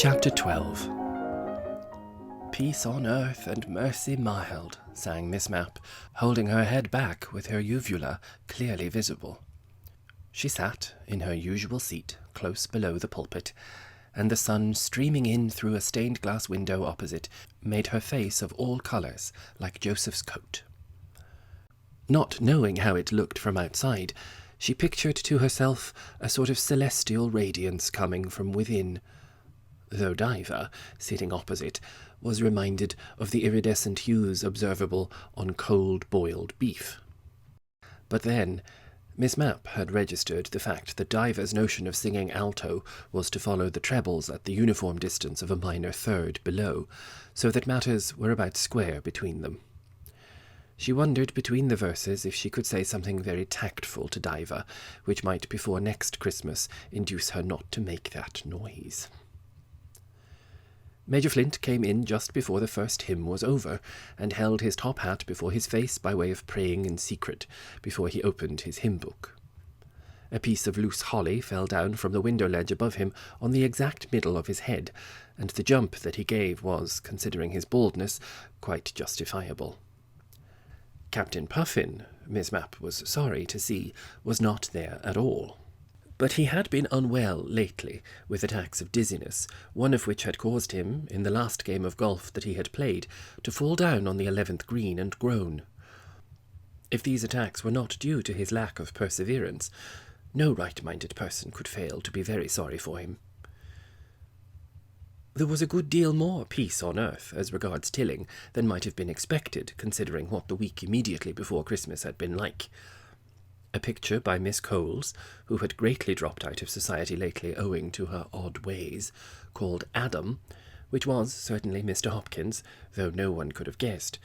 Chapter 12. Peace on earth and mercy mild, sang Miss Mapp, holding her head back with her uvula clearly visible. She sat in her usual seat close below the pulpit, and the sun streaming in through a stained glass window opposite made her face of all colours like Joseph's coat. Not knowing how it looked from outside, she pictured to herself a sort of celestial radiance coming from within, though Diva, sitting opposite, was reminded of the iridescent hues observable on cold boiled beef. But then, Miss Mapp had registered the fact that Diva's notion of singing alto was to follow the trebles at the uniform distance of a minor third below, so that matters were about square between them. She wondered between the verses if she could say something very tactful to Diva, which might before next Christmas induce her not to make that noise. Major Flint came in just before the first hymn was over, and held his top hat before his face by way of praying in secret, before he opened his hymn book. A piece of loose holly fell down from the window ledge above him on the exact middle of his head, and the jump that he gave was, considering his baldness, quite justifiable. Captain Puffin, Miss Mapp was sorry to see, was not there at all. But he had been unwell lately, with attacks of dizziness, one of which had caused him, in the last game of golf that he had played, to fall down on the 11th green and groan. If these attacks were not due to his lack of perseverance, no right-minded person could fail to be very sorry for him. There was a good deal more peace on earth as regards Tilling than might have been expected, considering what the week immediately before Christmas had been like. A picture by Miss Coles, who had greatly dropped out of society lately owing to her odd ways, called Adam, which was certainly Mr. Hopkins, though no one could have guessed,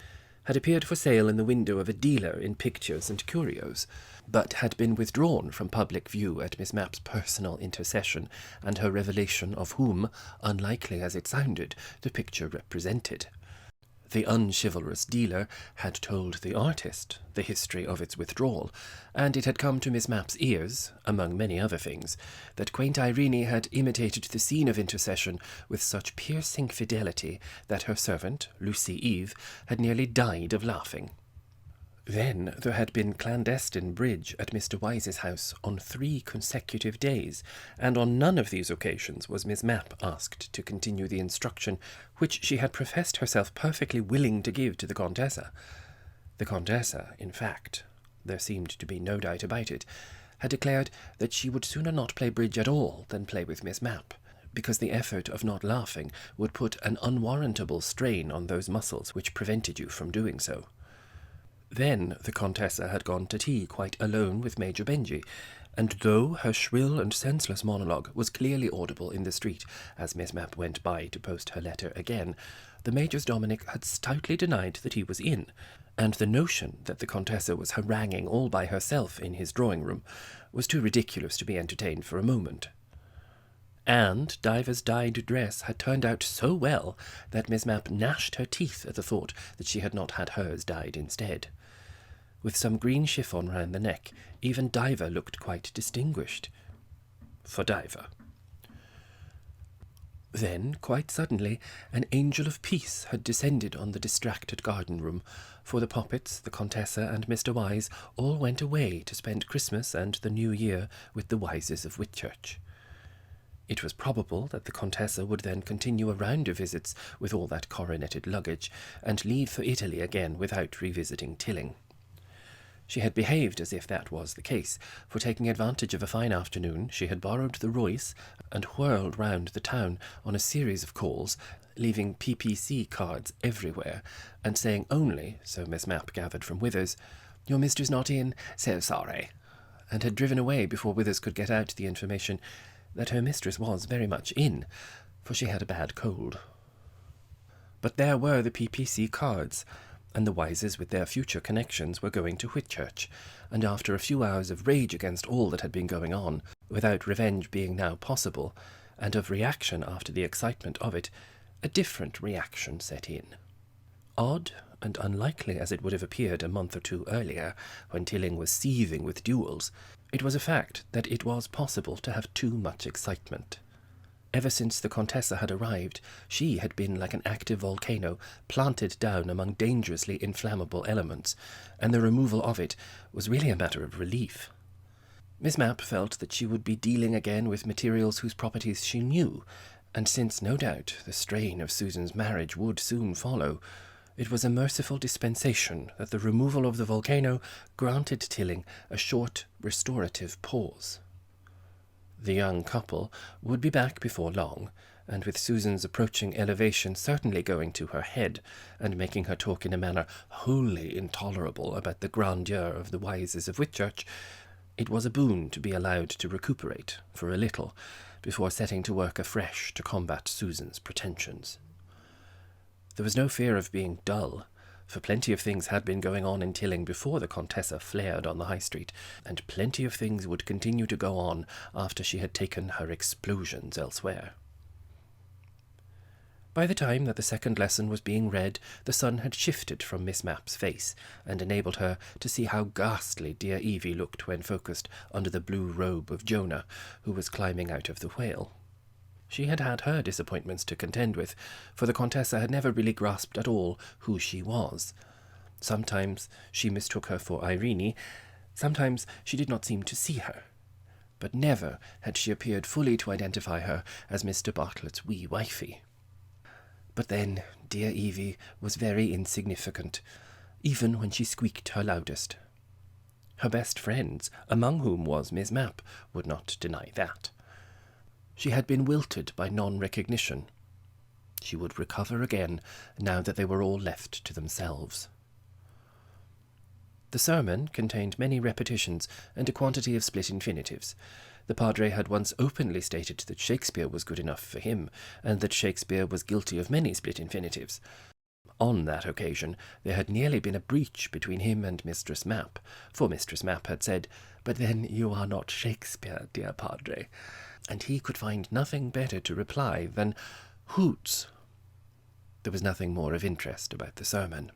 had appeared for sale in the window of a dealer in pictures and curios, but had been withdrawn from public view at Miss Mapp's personal intercession and her revelation of whom, unlikely as it sounded, the picture represented. The unchivalrous dealer had told the artist the history of its withdrawal, and it had come to Miss Mapp's ears, among many other things, that quaint Irene had imitated the scene of intercession with such piercing fidelity that her servant, Lucy Eve, had nearly died of laughing. Then there had been clandestine bridge at Mr. Wise's house on 3 consecutive days, and on none of these occasions was Miss Mapp asked to continue the instruction which she had professed herself perfectly willing to give to the Contessa. The Contessa, in fact, there seemed to be no doubt about it, had declared that she would sooner not play bridge at all than play with Miss Mapp, because the effort of not laughing would put an unwarrantable strain on those muscles which prevented you from doing so. Then the Contessa had gone to tea quite alone with Major Benji, and though her shrill and senseless monologue was clearly audible in the street as Miss Mapp went by to post her letter again, the Major's Dominic had stoutly denied that he was in, and the notion that the Contessa was haranguing all by herself in his drawing-room was too ridiculous to be entertained for a moment. And Diva's dyed dress had turned out so well that Miss Mapp gnashed her teeth at the thought that she had not had hers dyed instead. With some green chiffon round the neck, even Diva looked quite distinguished. For Diva. Then, quite suddenly, an angel of peace had descended on the distracted garden-room, for the Poppets, the Contessa, and Mr. Wise all went away to spend Christmas and the New Year with the Wises of Whitchurch. It was probable that the Contessa would then continue a round of visits with all that coroneted luggage, and leave for Italy again without revisiting Tilling. She had behaved as if that was the case, for taking advantage of a fine afternoon, she had borrowed the Royce and whirled round the town on a series of calls, leaving PPC cards everywhere, and saying only, so Miss Mapp gathered from Withers, "Your mister's not in, so sorry," and had driven away before Withers could get out the information that her mistress was very much in, for she had a bad cold. But there were the PPC cards, and the Wises with their future connections were going to Whitchurch, and after a few hours of rage against all that had been going on, without revenge being now possible, and of reaction after the excitement of it, a different reaction set in. Odd and unlikely as it would have appeared a month or 2 earlier, when Tilling was seething with duels, it was a fact that it was possible to have too much excitement. Ever since the Contessa had arrived, she had been like an active volcano planted down among dangerously inflammable elements, and the removal of it was really a matter of relief. Miss Mapp felt that she would be dealing again with materials whose properties she knew, and since, no doubt, the strain of Susan's marriage would soon follow, it was a merciful dispensation that the removal of the volcano granted Tilling a short, restorative pause. The young couple would be back before long, and with Susan's approaching elevation certainly going to her head, and making her talk in a manner wholly intolerable about the grandeur of the Wyses of Whitchurch, it was a boon to be allowed to recuperate, for a little, before setting to work afresh to combat Susan's pretensions. There was no fear of being dull, for plenty of things had been going on in Tilling before the Contessa flared on the high street, and plenty of things would continue to go on after she had taken her explosions elsewhere. By the time that the second lesson was being read, the sun had shifted from Miss Mapp's face, and enabled her to see how ghastly dear Evie looked when focused under the blue robe of Jonah, who was climbing out of the whale. She had had her disappointments to contend with, for the Contessa had never really grasped at all who she was. Sometimes she mistook her for Irene, sometimes she did not seem to see her, but never had she appeared fully to identify her as Mr. Bartlett's wee wifey. But then dear Evie was very insignificant, even when she squeaked her loudest. Her best friends, among whom was Miss Mapp, would not deny that. She had been wilted by non-recognition. She would recover again, now that they were all left to themselves. The sermon contained many repetitions and a quantity of split infinitives. The padre had once openly stated that Shakespeare was good enough for him, and that Shakespeare was guilty of many split infinitives. On that occasion there had nearly been a breach between him and Mistress Mapp, for Mistress Mapp had said, "But then you are not Shakespeare, dear padre," and he could find nothing better to reply than "hoots." There was nothing more of interest about the sermon.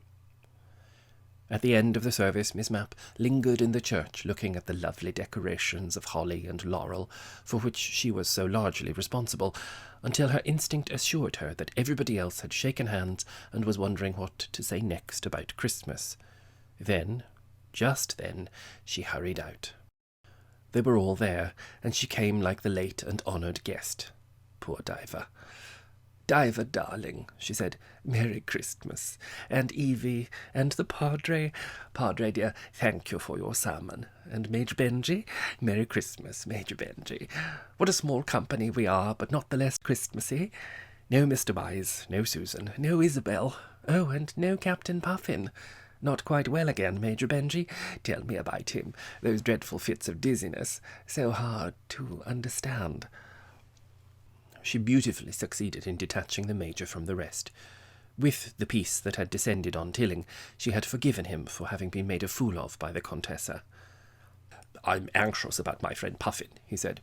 At the end of the service, Miss Mapp lingered in the church looking at the lovely decorations of holly and laurel, for which she was so largely responsible, until her instinct assured her that everybody else had shaken hands and was wondering what to say next about Christmas. Then, just then, she hurried out. They were all there, and she came like the late and honoured guest. Poor Diva. "Diva, darling," she said, "Merry Christmas. And Evie, and the Padre. Padre, dear, thank you for your sermon. And Major Benji, Merry Christmas, Major Benji. What a small company we are, but not the less Christmassy. No Mr. Wise, no Susan, no Isabel. Oh, and no Captain Puffin. Not quite well again, Major Benji. Tell me about him. Those dreadful fits of dizziness. So hard to understand." She beautifully succeeded in detaching the Major from the rest. With the peace that had descended on Tilling, she had forgiven him for having been made a fool of by the Contessa. "I'm anxious about my friend Puffin," he said.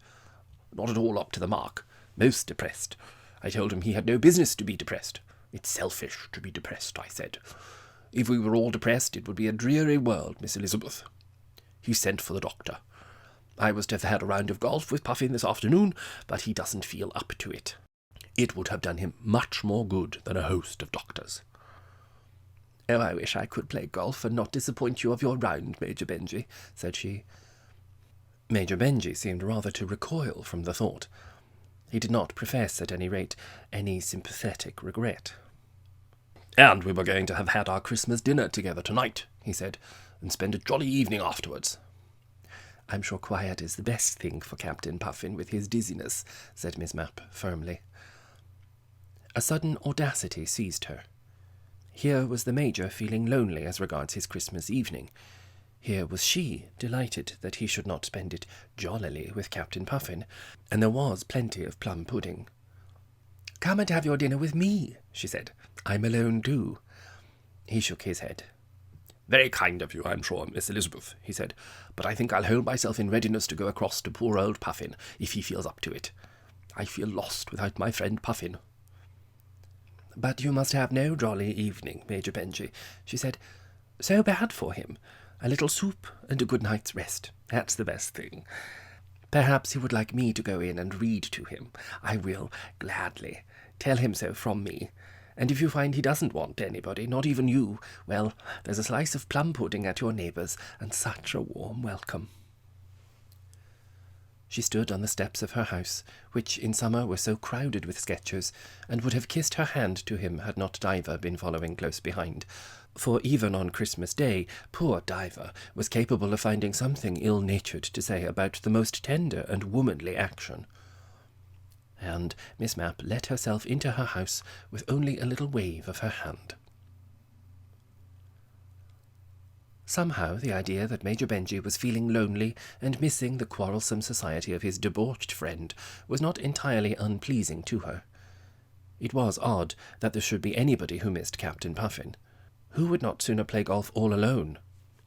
"Not at all up to the mark. Most depressed. I told him he had no business to be depressed. It's selfish to be depressed, I said. If we were all depressed, it would be a dreary world, Miss Elizabeth. He sent for the doctor. I was to have had a round of golf with Puffin this afternoon, but he doesn't feel up to it. It would have done him much more good than a host of doctors." "Oh, I wish I could play golf and not disappoint you of your round, Major Benji," said she. Major Benji seemed rather to recoil from the thought. He did not profess, at any rate, any sympathetic regret. "And we were going to have had our Christmas dinner together tonight," he said, "and spend a jolly evening afterwards." "I'm sure quiet is the best thing for Captain Puffin with his dizziness," said Miss Mapp firmly. A sudden audacity seized her. Here was the Major feeling lonely as regards his Christmas evening. Here was she delighted that he should not spend it jollily with Captain Puffin, and there was plenty of plum pudding. "Come and have your dinner with me," she said. "I'm alone too." He shook his head. "Very kind of you, I'm sure, Miss Elizabeth," he said, "but I think I'll hold myself in readiness to go across to poor old Puffin, if he feels up to it. I feel lost without my friend Puffin." "But you must have no jolly evening, Major Benji," she said. "So bad for him. A little soup and a good night's rest. That's the best thing." Perhaps he would like me to go in and read to him. I will, gladly. Tell him so from me. And if you find he doesn't want anybody, not even you, well, there's a slice of plum pudding at your neighbour's, and such a warm welcome." She stood on the steps of her house, which in summer were so crowded with sketchers, and would have kissed her hand to him had not Diva been following close behind. For even on Christmas Day, poor Diva was capable of finding something ill-natured to say about the most tender and womanly action. And Miss Mapp let herself into her house with only a little wave of her hand. Somehow the idea that Major Benji was feeling lonely and missing the quarrelsome society of his debauched friend was not entirely unpleasing to her. It was odd that there should be anybody who missed Captain Puffin. Who would not sooner play golf all alone,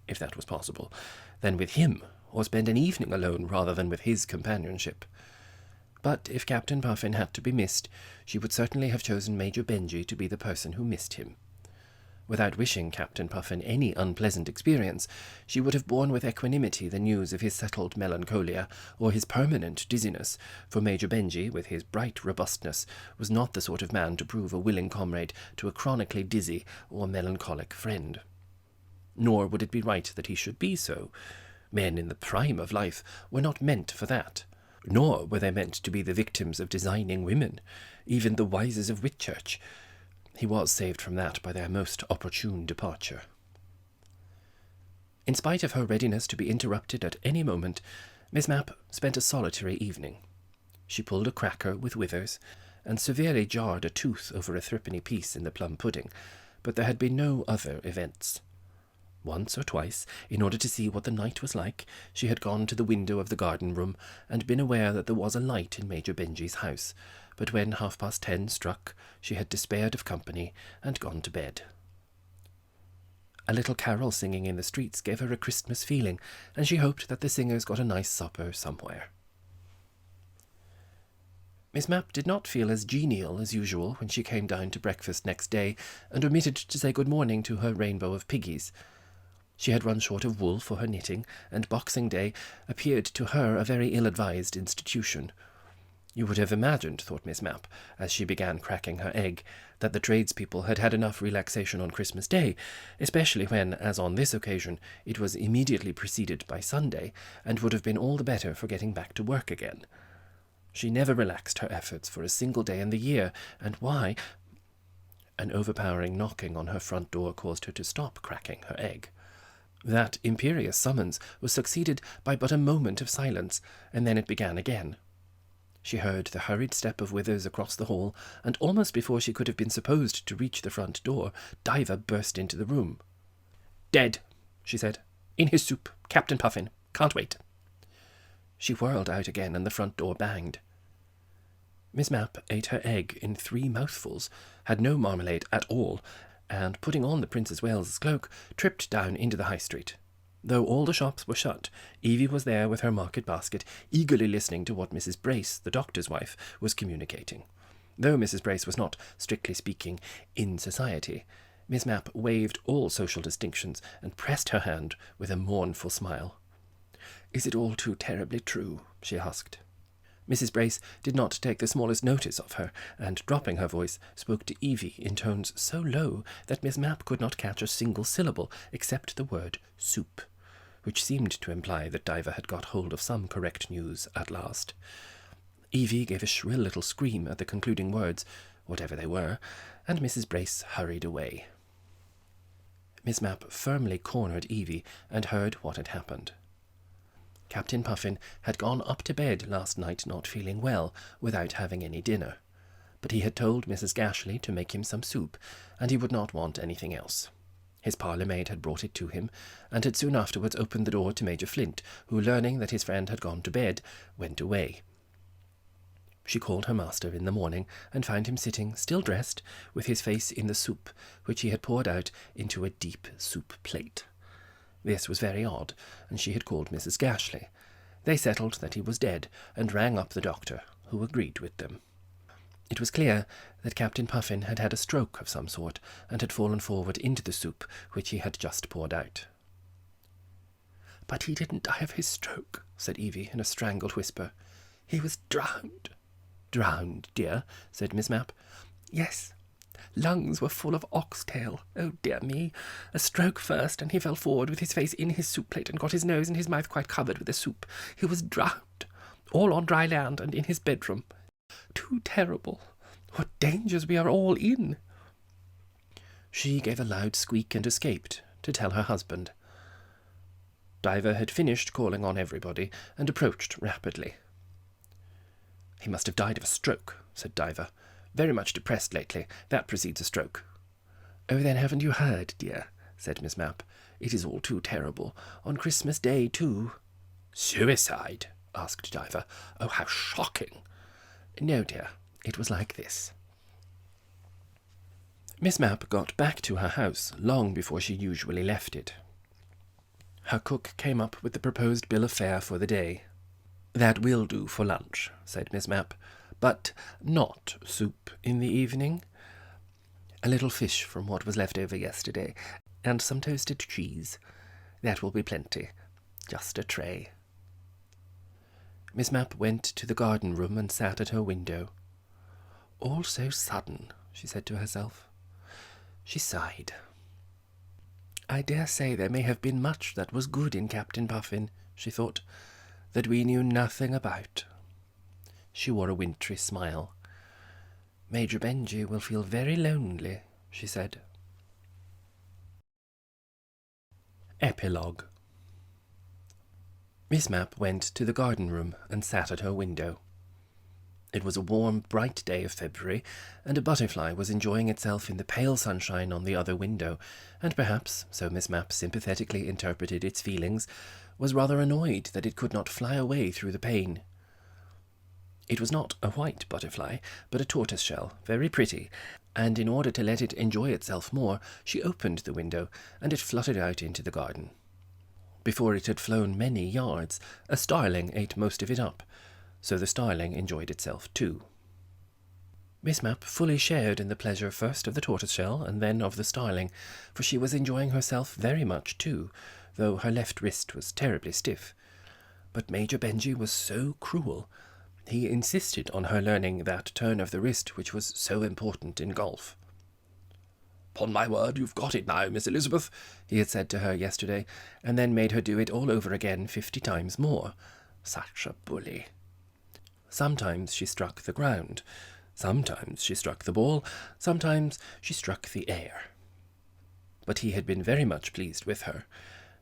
if that was possible, than with him, or spend an evening alone rather than with his companionship? But if Captain Puffin had to be missed, she would certainly have chosen Major Benji to be the person who missed him. Without wishing Captain Puffin any unpleasant experience, she would have borne with equanimity the news of his settled melancholia or his permanent dizziness, for Major Benji, with his bright robustness, was not the sort of man to prove a willing comrade to a chronically dizzy or melancholic friend. Nor would it be right that he should be so. Men in the prime of life were not meant for that. Nor were they meant to be the victims of designing women, even the wisest of Whitchurch. He was saved from that by their most opportune departure. In spite of her readiness to be interrupted at any moment, Miss Mapp spent a solitary evening. She pulled a cracker with Withers, and severely jarred a tooth over a threepenny piece in the plum pudding, but there had been no other events. Once or twice, in order to see what the night was like, she had gone to the window of the garden-room and been aware that there was a light in Major Benji's house, but when 10:30 struck, she had despaired of company and gone to bed. A little carol singing in the streets gave her a Christmas feeling, and she hoped that the singers got a nice supper somewhere. Miss Mapp did not feel as genial as usual when she came down to breakfast next day and omitted to say good morning to her rainbow of piggies. She had run short of wool for her knitting, and Boxing Day appeared to her a very ill-advised institution. You would have imagined, thought Miss Mapp, as she began cracking her egg, that the tradespeople had had enough relaxation on Christmas Day, especially when, as on this occasion, it was immediately preceded by Sunday, and would have been all the better for getting back to work again. She never relaxed her efforts for a single day in the year, and why? An overpowering knocking on her front door caused her to stop cracking her egg. That imperious summons was succeeded by but a moment of silence, and then it began again. She heard the hurried step of Withers across the hall, and almost before she could have been supposed to reach the front door, Diva burst into the room. "Dead," she said. "In his soup. Captain Puffin. Can't wait." She whirled out again, and the front door banged. Miss Mapp ate her egg in 3 mouthfuls, had no marmalade at all, and, putting on the Princess Wales's cloak, tripped down into the high street. Though all the shops were shut, Evie was there with her market basket, eagerly listening to what Mrs. Brace, the doctor's wife, was communicating. Though Mrs. Brace was not, strictly speaking, in society, Miss Mapp waived all social distinctions and pressed her hand with a mournful smile. "Is it all too terribly true?" she asked. Mrs. Brace did not take the smallest notice of her, and, dropping her voice, spoke to Evie in tones so low that Miss Mapp could not catch a single syllable except the word soup, which seemed to imply that Diva had got hold of some correct news at last. Evie gave a shrill little scream at the concluding words, whatever they were, and Mrs. Brace hurried away. Miss Mapp firmly cornered Evie and heard what had happened. Captain Puffin had gone up to bed last night not feeling well, without having any dinner. But he had told Mrs. Gashley to make him some soup, and he would not want anything else. His parlour-maid had brought it to him, and had soon afterwards opened the door to Major Flint, who, learning that his friend had gone to bed, went away. She called her master in the morning, and found him sitting, still dressed, with his face in the soup, which he had poured out into a deep soup plate. This was very odd, and she had called Mrs. Gashley. They settled that he was dead, and rang up the doctor, who agreed with them. It was clear that Captain Puffin had had a stroke of some sort, and had fallen forward into the soup, which he had just poured out. "But he didn't die of his stroke," said Evie in a strangled whisper. "He was drowned." "Drowned, dear?" said Miss Mapp. "Yes. Lungs were full of oxtail. Oh, dear me. A stroke first, and he fell forward with his face in his soup plate and got his nose and his mouth quite covered with the soup. He was drowned, all on dry land and in his bedroom. Too terrible. What dangers we are all in." She gave a loud squeak and escaped, to tell her husband. Diver had finished calling on everybody and approached rapidly. "He must have died of a stroke," said Diver. "Very much depressed lately. That precedes a stroke." "Oh, then haven't you heard, dear?" said Miss Mapp. "It is all too terrible. On Christmas Day, too." "Suicide?" asked Diver. "Oh, how shocking." "No, dear. It was like this." Miss Mapp got back to her house long before she usually left it. Her cook came up with the proposed bill of fare for the day. "That will do for lunch," said Miss Mapp, "but not soup in the evening. A little fish from what was left over yesterday, and some toasted cheese. That will be plenty. Just a tray." Miss Mapp went to the garden room and sat at her window. "All so sudden," she said to herself. She sighed. "I dare say there may have been much that was good in Captain Puffin," she thought, "that we knew nothing about." She wore a wintry smile. "Major Benji will feel very lonely," she said. Epilogue. Miss Mapp went to the garden room and sat at her window. It was a warm, bright day of February, and a butterfly was enjoying itself in the pale sunshine on the other window, and perhaps, so Miss Mapp sympathetically interpreted its feelings, was rather annoyed that it could not fly away through the pane. It was not a white butterfly, but a tortoiseshell, very pretty, and in order to let it enjoy itself more, she opened the window, and it fluttered out into the garden. Before it had flown many yards, a starling ate most of it up, so the starling enjoyed itself too. Miss Mapp fully shared in the pleasure first of the tortoiseshell and then of the starling, for she was enjoying herself very much too, though her left wrist was terribly stiff. But Major Benji was so cruel. He insisted on her learning that turn of the wrist which was so important in golf. "'Pon my word, you've got it now, Miss Elizabeth," he had said to her yesterday, and then made her do it all over again 50 times more. Such a bully. Sometimes she struck the ground, sometimes she struck the ball, sometimes she struck the air. But he had been very much pleased with her,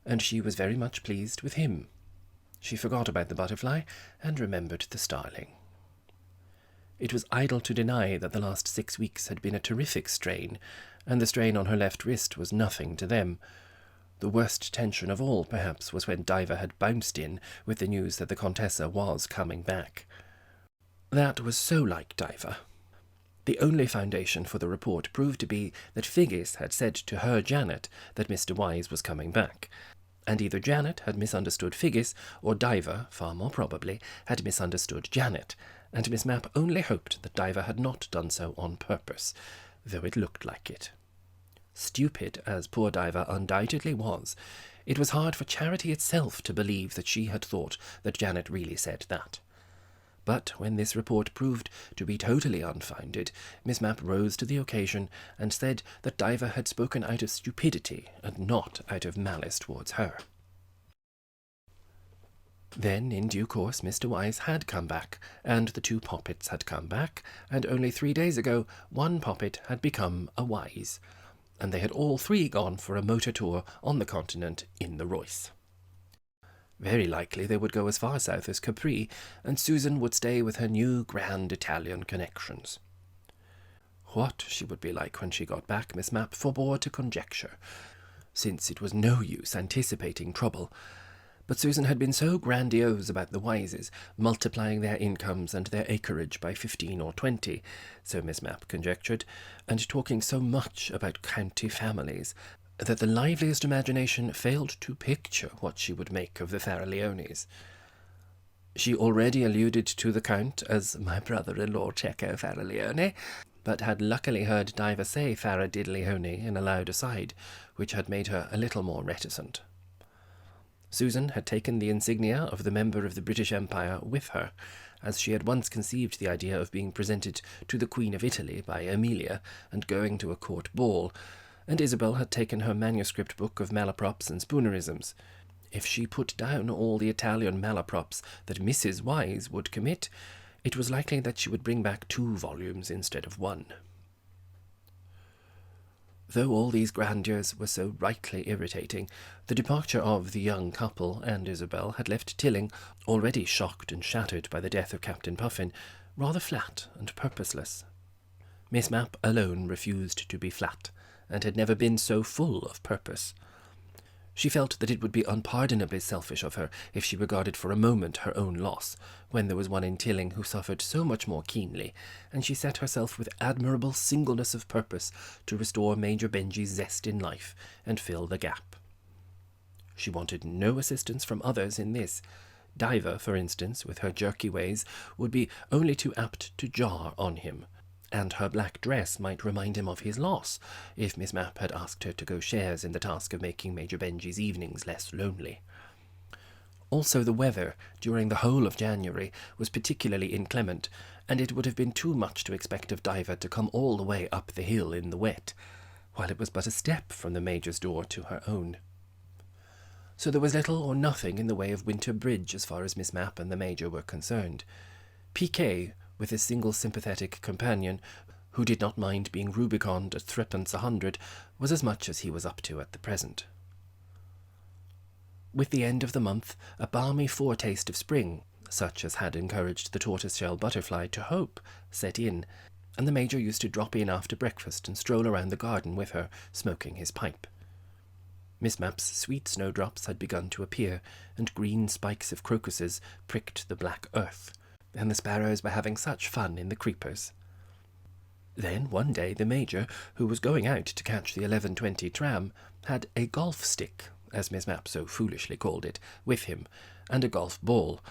and she was very much pleased with him. She forgot about the butterfly and remembered the starling. It was idle to deny that the last 6 weeks had been a terrific strain, and the strain on her left wrist was nothing to them. The worst tension of all, perhaps, was when Diver had bounced in with the news that the Contessa was coming back. That was so like Diver. The only foundation for the report proved to be that Figgis had said to her Janet that Mr. Wise was coming back, and either Janet had misunderstood Figgis, or Diver, far more probably, had misunderstood Janet, and Miss Mapp only hoped that Diver had not done so on purpose, though it looked like it. Stupid as poor Diver undoubtedly was, it was hard for Charity itself to believe that she had thought that Janet really said that. But when this report proved to be totally unfounded, Miss Mapp rose to the occasion and said that Diver had spoken out of stupidity and not out of malice towards her. Then, in due course, Mr. Wise had come back, and the 2 poppets had come back, and only 3 days ago 1 poppet had become a Wise, and they had all 3 gone for a motor tour on the continent in the Royce. Very likely they would go as far south as Capri, and Susan would stay with her new grand Italian connections. What she would be like when she got back, Miss Mapp forbore to conjecture, since it was no use anticipating trouble. But Susan had been so grandiose about the Wises, multiplying their incomes and their acreage by 15 or 20, so Miss Mapp conjectured, and talking so much about county families, that the liveliest imagination failed to picture what she would make of the Farrelleones. She already alluded to the Count as my brother-in-law Cecco Farrelleone, but had luckily heard Diver say Faradiddleone in a loud aside, which had made her a little more reticent. Susan had taken the insignia of the member of the British Empire with her, as she had once conceived the idea of being presented to the Queen of Italy by Amelia and going to a court ball, and Isabel had taken her manuscript book of malaprops and spoonerisms. If she put down all the Italian malaprops that Mrs. Wise would commit, it was likely that she would bring back 2 volumes instead of 1. Though all these grandeurs were so rightly irritating, the departure of the young couple and Isabel had left Tilling, already shocked and shattered by the death of Captain Puffin, rather flat and purposeless. Miss Mapp alone refused to be flat, and had never been so full of purpose. She felt that it would be unpardonably selfish of her if she regarded for a moment her own loss, when there was one in Tilling who suffered so much more keenly, and she set herself with admirable singleness of purpose to restore Major Benji's zest in life and fill the gap. She wanted no assistance from others in this. Diva, for instance, with her jerky ways, would be only too apt to jar on him, and her black dress might remind him of his loss, if Miss Mapp had asked her to go shares in the task of making Major Benji's evenings less lonely. Also the weather, during the whole of January, was particularly inclement, and it would have been too much to expect of Diva to come all the way up the hill in the wet, while it was but a step from the Major's door to her own. So there was little or nothing in the way of winter bridge as far as Miss Mapp and the Major were concerned. Piquet, with his single sympathetic companion, who did not mind being Rubiconned at 3d. 100, was as much as he was up to at the present. With the end of the month, a balmy foretaste of spring, such as had encouraged the tortoise-shell butterfly to hope, set in, and the Major used to drop in after breakfast and stroll around the garden with her, smoking his pipe. Miss Mapp's sweet snowdrops had begun to appear, and green spikes of crocuses pricked the black earth, and the sparrows were having such fun in the creepers. Then one day the Major, who was going out to catch the 11:20 tram, had a golf stick, as Miss Mapp so foolishly called it, with him, and a golf ball,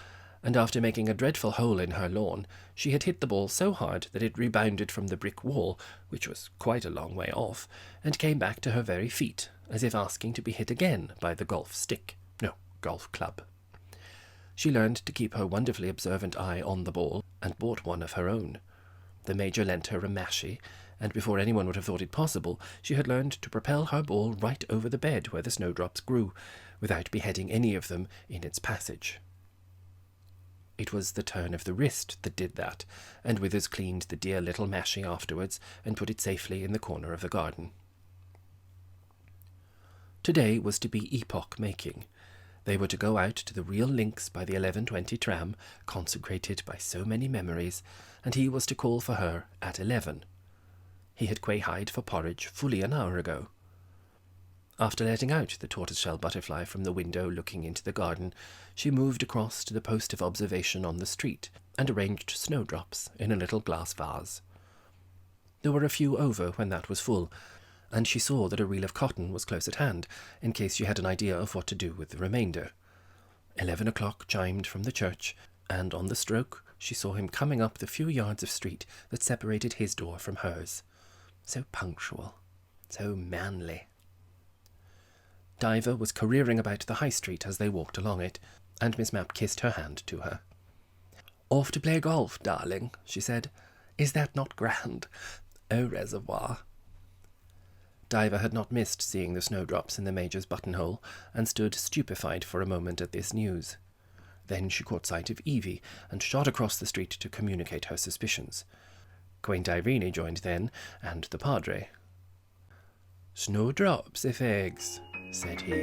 and after making a dreadful hole in her lawn, she had hit the ball so hard that it rebounded from the brick wall, which was quite a long way off, and came back to her very feet, as if asking to be hit again by the golf stick. No, golf club. She learned to keep her wonderfully observant eye on the ball, and bought one of her own. The Major lent her a mashie, and before anyone would have thought it possible, she had learned to propel her ball right over the bed where the snowdrops grew, without beheading any of them in its passage. It was the turn of the wrist that did that, and Withers cleaned the dear little mashie afterwards, and put it safely in the corner of the garden. Today was to be epoch making. They were to go out to the real links by the 11:20 tram, consecrated by so many memories, and he was to call for her at 11. He had quayhide for porridge fully an hour ago. After letting out the tortoise-shell butterfly from the window looking into the garden, she moved across to the post of observation on the street, and arranged snowdrops in a little glass vase. There were a few over when that was full, and she saw that a reel of cotton was close at hand, in case she had an idea of what to do with the remainder. 11 o'clock chimed from the church, and on the stroke she saw him coming up the few yards of street that separated his door from hers. So punctual, so manly. Diva was careering about the high street as they walked along it, and Miss Mapp kissed her hand to her. "Off to play golf, darling," she said. "Is that not grand? Au reservoir." Diva had not missed seeing the snowdrops in the Major's buttonhole, and stood stupefied for a moment at this news. Then she caught sight of Evie, and shot across the street to communicate her suspicions. Quaint Irene joined then, and the Padre. "Snowdrops, if eggs," said he.